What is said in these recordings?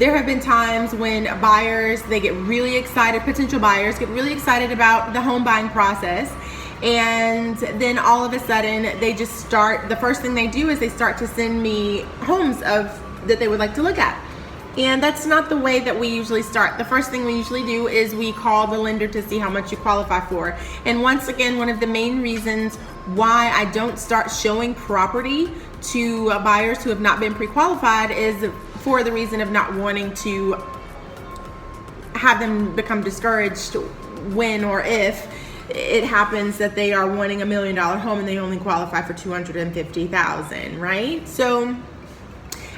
There have been times when buyers, they get really excited, potential buyers get really excited about the home buying process, and then all of a sudden they just start, the first thing they do is they start to send me homes that they would like to look at. And that's not the way that we usually start. The first thing we usually do is we call the lender to see how much you qualify for. And once again, one of the main reasons why I don't start showing property to buyers who have not been pre-qualified is for the reason of not wanting to have them become discouraged when or if it happens that they are wanting $1 million home and they only qualify for $250,000, right? So,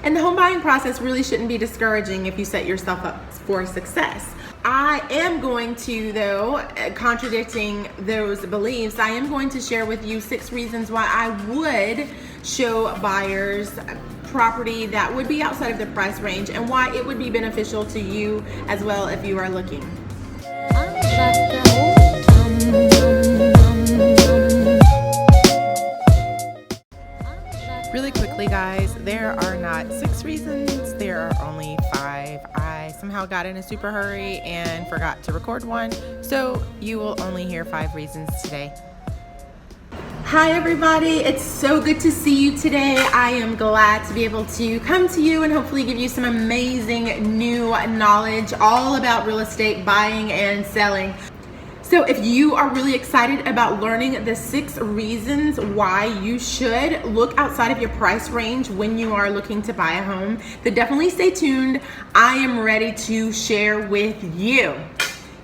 and the home buying process really shouldn't be discouraging if you set yourself up for success. I am going to, though, contradicting those beliefs, I am going to share with you 6 reasons why I would show buyers property that would be outside of the price range and why it would be beneficial to you as well if you are looking. Really quickly, guys, there are not 6 reasons, there are only 5. I somehow got in a super hurry and forgot to record one, so you will only hear 5 reasons today. Hi everybody, it's so good to see you today. I am glad to be able to come to you and hopefully give you some amazing new knowledge all about real estate buying and selling. So if you are really excited about learning the 6 reasons why you should look outside of your price range when you are looking to buy a home, then definitely stay tuned. I am ready to share with you.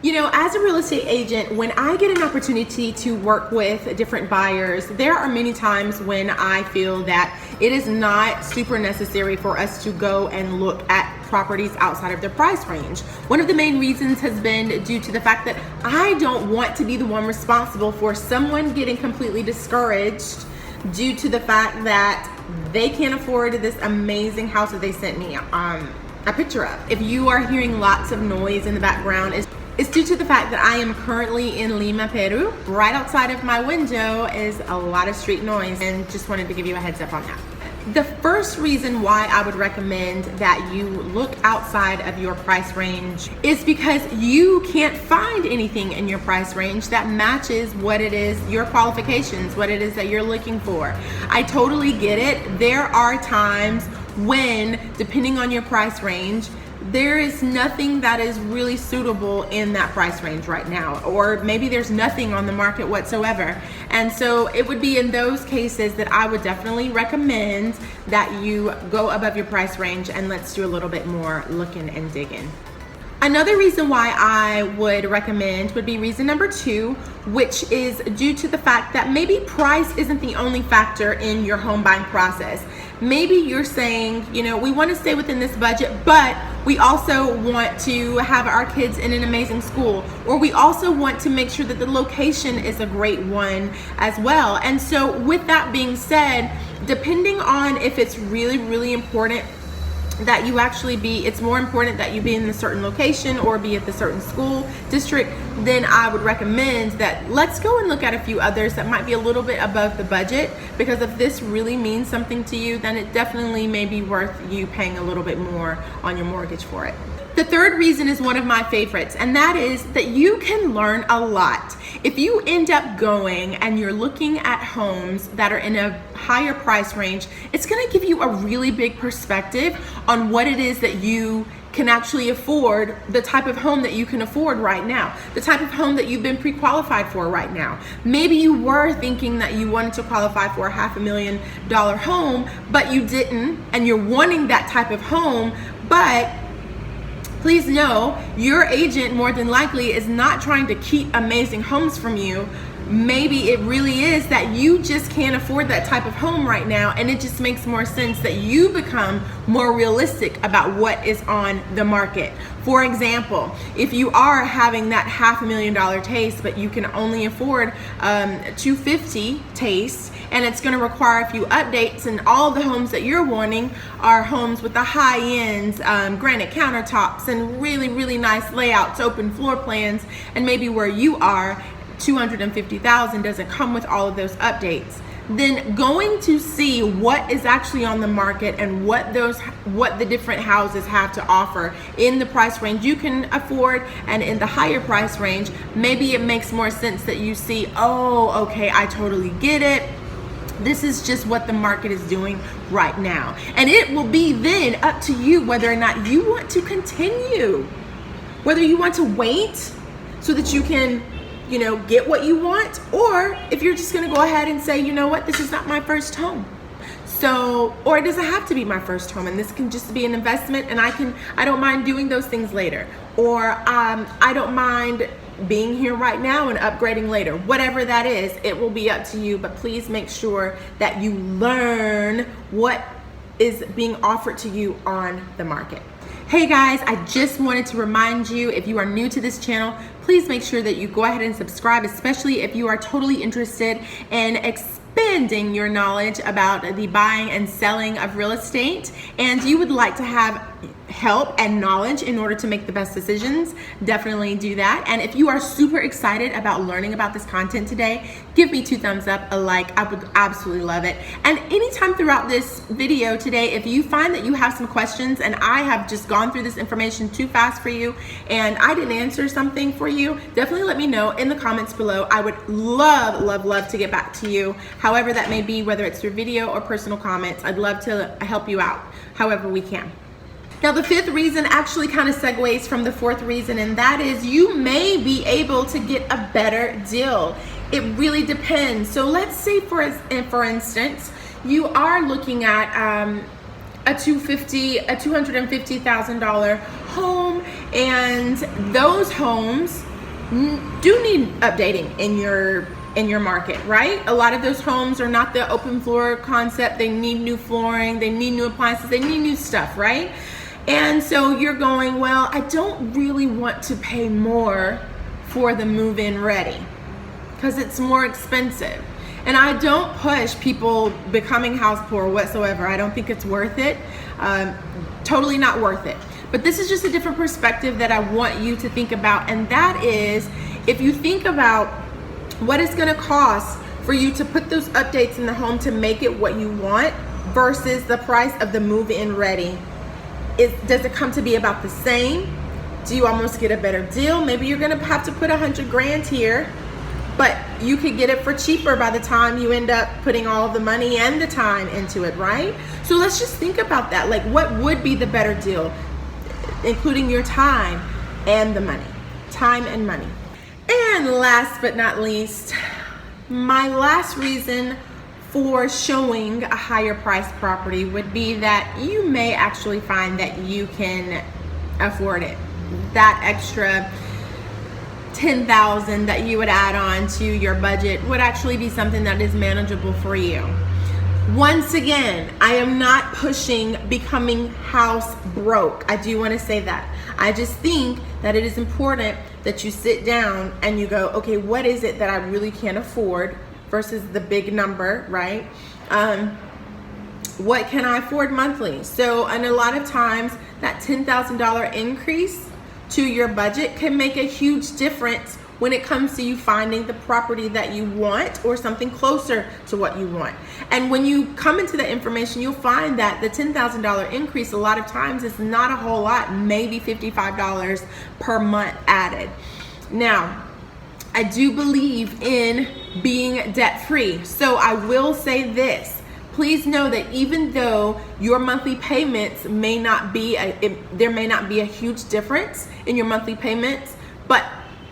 You know, as a real estate agent, when I get an opportunity to work with different buyers, there are many times when I feel that it is not super necessary for us to go and look at properties outside of their price range. One of the main reasons has been due to the fact that I don't want to be the one responsible for someone getting completely discouraged due to the fact that they can't afford this amazing house that they sent me a picture of. If you are hearing lots of noise in the background, it's due to the fact that I am currently in Lima, Peru. Right outside of my window is a lot of street noise, and just wanted to give you a heads up on that. The first reason why I would recommend that you look outside of your price range is because you can't find anything in your price range that matches what it is, your qualifications, what it is that you're looking for. I totally get it. There are times when, depending on your price range, there is nothing that is really suitable in that price range right now, or maybe there's nothing on the market whatsoever. And so it would be in those cases that I would definitely recommend that you go above your price range and let's do a little bit more looking and digging. Another reason why I would recommend would be reason number 2, which is due to the fact that maybe price isn't the only factor in your home buying process. Maybe you're saying, you know, we want to stay within this budget, but we also want to have our kids in an amazing school, or we also want to make sure that the location is a great one as well. And so with that being said, depending on if it's really, really important that you actually be, it's more important that you be in a certain location or be at the certain school district, then I would recommend that let's go and look at a few others that might be a little bit above the budget, because if this really means something to you, then it definitely may be worth you paying a little bit more on your mortgage for it. The third reason is one of my favorites, and that is that you can learn a lot. If you end up going and you're looking at homes that are in a higher price range, it's going to give you a really big perspective on what it is that you can actually afford, the type of home that you can afford right now, the type of home that you've been pre-qualified for right now. Maybe you were thinking that you wanted to qualify for a $500,000 home, but you didn't, and you're wanting that type of home, but please know your agent more than likely is not trying to keep amazing homes from you. Maybe it really is that you just can't afford that type of home right now, and it just makes more sense that you become more realistic about what is on the market. For example, if you are having that $500,000 taste, but you can only afford $250,000 taste, and it's going to require a few updates, and all the homes that you're wanting are homes with the high ends, granite countertops, and really, really nice layouts, open floor plans, and maybe where you are, $250,000 doesn't come with all of those updates, then going to see what is actually on the market and what the different houses have to offer in the price range you can afford and in the higher price range, maybe it makes more sense that you see, oh, okay, I totally get it. This is just what the market is doing right now. And it will be then up to you whether or not you want to continue, whether you want to wait so that you can, get what you want, or if you're just gonna go ahead and say, you know what, this is not my first home. So, or it doesn't have to be my first home, and this can just be an investment, and I don't mind doing those things later. Or I don't mind being here right now and upgrading later. Whatever that is, it will be up to you, but please make sure that you learn what is being offered to you on the market. Hey guys, I just wanted to remind you, if you are new to this channel, please make sure that you go ahead and subscribe, especially if you are totally interested in expanding your knowledge about the buying and selling of real estate, and you would like to have help and knowledge in order to make the best decisions. Definitely do that. And if you are super excited about learning about this content today, give me 2 thumbs up, a like. I would absolutely love it. And anytime throughout this video today, if you find that you have some questions and I have just gone through this information too fast for you and I didn't answer something for you, definitely let me know in the comments below. I would love to get back to you, however that may be, whether it's through video or personal comments. I'd love to help you out however we can. Now, the 5th reason actually kind of segues from the 4th reason, and that is you may be able to get a better deal. It really depends. So let's say for instance, you are looking at a $250,000 home, and those homes do need updating in your market, right? A lot of those homes are not the open floor concept. They need new flooring, they need new appliances, they need new stuff, right? And so you're going, well, I don't really want to pay more for the move-in ready because it's more expensive. And I don't push people becoming house poor whatsoever. I don't think it's worth it. Totally not worth it. But this is just a different perspective that I want you to think about. And that is, if you think about what it's gonna cost for you to put those updates in the home to make it what you want versus the price of the move-in ready, does it come to be about the same? Do you almost get a better deal? Maybe you're gonna have to put $100 grand here, but you could get it for cheaper by the time you end up putting all of the money and the time into it, right? So let's just think about that. Like, what would be the better deal, including your time and the money? Time and money. And last but not least, my last reason for showing a higher price property would be that you may actually find that you can afford it. That extra $10,000 that you would add on to your budget would actually be something that is manageable for you. Once again, I am not pushing becoming house broke. I do want to say that. I just think that it is important that you sit down and you go, okay, what is it that I really can't afford versus the big number, right? What can I afford monthly? So, and a lot of times that $10,000 increase to your budget can make a huge difference when it comes to you finding the property that you want or something closer to what you want. And when you come into the information, you'll find that the $10,000 increase a lot of times is not a whole lot, maybe $55 per month added. Now, I do believe in being debt-free. So I will say this. Please know that even though your monthly payments may not be, there may not be a huge difference in your monthly payments, but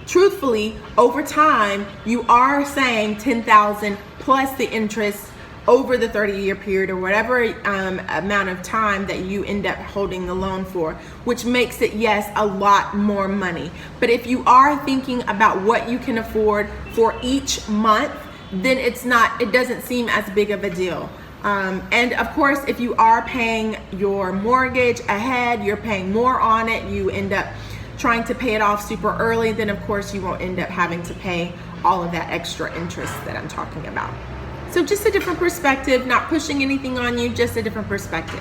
truthfully, over time, you are saying $10,000 plus the interest over the 30-year period or whatever amount of time that you end up holding the loan for, which makes it, yes, a lot more money. But if you are thinking about what you can afford for each month, then it doesn't seem as big of a deal. And of course, if you are paying your mortgage ahead, you're paying more on it, you end up trying to pay it off super early, then of course you won't end up having to pay all of that extra interest that I'm talking about. So just a different perspective, not pushing anything on you, just a different perspective.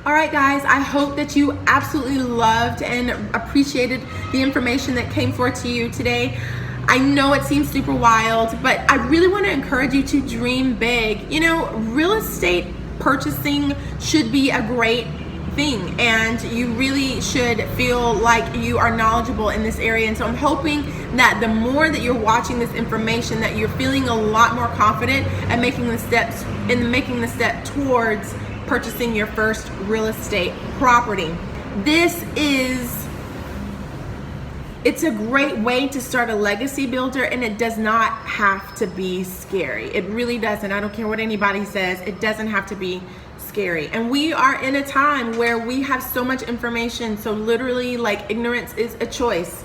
All right, guys, I hope that you absolutely loved and appreciated the information that came forth to you today. I know it seems super wild, but I really want to encourage you to dream big. You know, real estate purchasing should be a great thing, and you really should feel like you are knowledgeable in this area. And so I'm hoping that the more that you're watching this information, that you're feeling a lot more confident and making the step towards purchasing your first real estate property. It's a great way to start a legacy builder, and it does not have to be scary. It really doesn't. I don't care what anybody says. It doesn't have to be scary. And we are in a time where we have so much information. So literally, like, ignorance is a choice.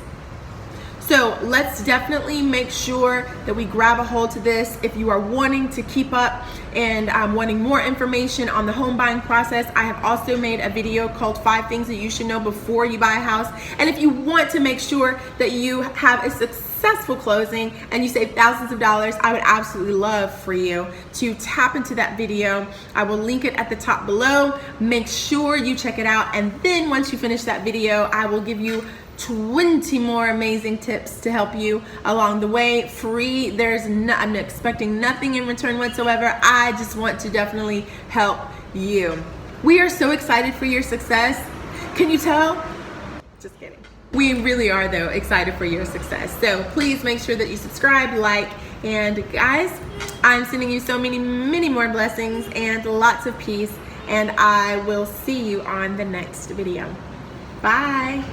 So let's definitely make sure that we grab a hold to this. If you are wanting to keep up and wanting more information on the home buying process, I have also made a video called 5 Things That You Should Know Before You Buy a House. And if you want to make sure that you have a successful closing and you save thousands of dollars, I would absolutely love for you to tap into that video. I will link it at the top below. Make sure you check it out. And then once you finish that video, I will give you 20 more amazing tips to help you along the way, free. I'm expecting nothing in return whatsoever. I just want to definitely help you. We are so excited for your success. Can you tell? Just kidding. We really are, though, excited for your success. So please make sure that you subscribe, like, and guys, I'm sending you so many more blessings and lots of peace, and I will see you on the next video. Bye.